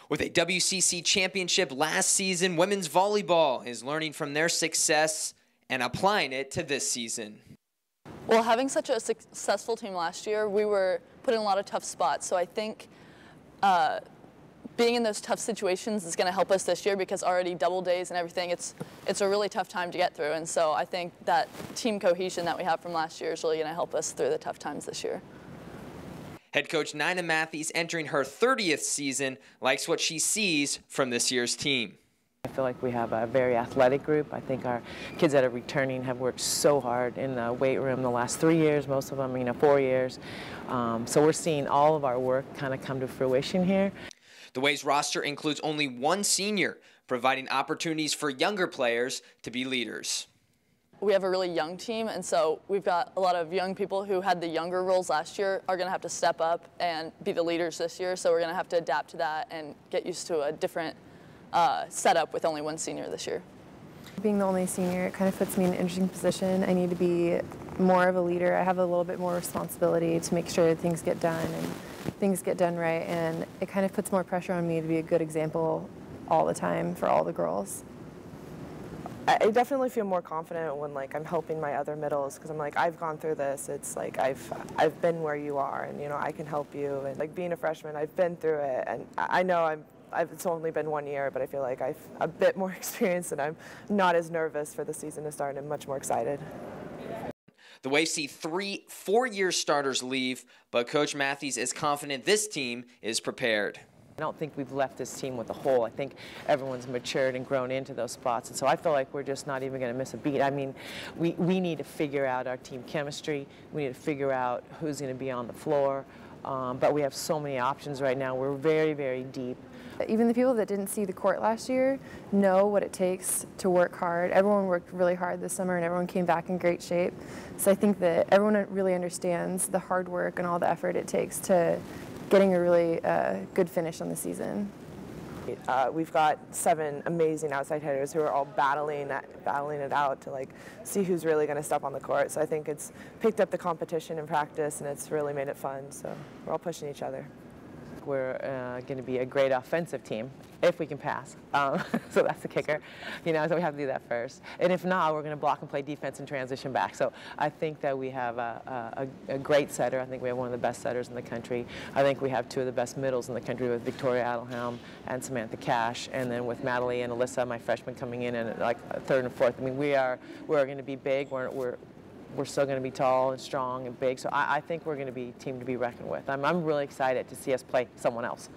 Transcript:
With a WCC championship last season, women's volleyball is learning from their success and applying it to this season. Well, having such a successful team last year, we were put in a lot of tough spots. So I think being in those tough situations is going to help us this year, because already double days and everything, it's a really tough time to get through. And so I think that team cohesion that we have from last year is really going to help us through the tough times this year. Head coach Nina Matthews, entering her 30th season, likes what she sees from this year's team. I feel like we have a very athletic group. I think our kids that are returning have worked so hard in the weight room the last 3 years, most of them, 4 years. So we're seeing all of our work kind of come to fruition here. The Waves roster includes only one senior, providing opportunities for younger players to be leaders. We have a really young team, and so we've got a lot of young people who had the younger roles last year are going to have to step up and be the leaders this year. So we're going to have to adapt to that and get used to a different setup with only one senior this year. Being the only senior, it kind of puts me in an interesting position. I need to be more of a leader. I have a little bit more responsibility to make sure things get done and things get done right, and it kind of puts more pressure on me to be a good example all the time for all the girls. I definitely feel more confident when I'm helping my other middles, because I'm I've gone through this. It's I've been where you are, and I can help you. And being a freshman, I've been through it, and I know it's only been 1 year, but I feel like I've a bit more experience, and I'm not as nervous for the season to start, and I'm much more excited. The Waves see 3 four-year starters leave, but Coach Matthews is confident this team is prepared. I don't think we've left this team with a hole. I think everyone's matured and grown into those spots, and so I feel like we're just not even going to miss a beat. I mean, we need to figure out our team chemistry. We need to figure out who's going to be on the floor, but we have so many options right now. We're very, very deep. Even the people that didn't see the court last year know what it takes to work hard. Everyone worked really hard this summer, and everyone came back in great shape. So I think that everyone really understands the hard work and all the effort it takes to getting a really good finish on the season. We've got 7 amazing outside hitters who are all battling it out to see who's really going to step on the court. So I think it's picked up the competition in practice, and it's really made it fun. So we're all pushing each other. We're going to be a great offensive team if we can pass. So that's the kicker. So we have to do that first. And if not, we're going to block and play defense and transition back. So I think that we have a great setter. I think we have one of the best setters in the country. I think we have 2 of the best middles in the country with Victoria Adelhelm and Samantha Cash. And then with Madeline and Alyssa, my freshman, coming in and 3rd and 4th. I mean, we're going to be big. We're still going to be tall and strong and big, so I think we're going to be a team to be reckoned with. I'm really excited to see us play someone else.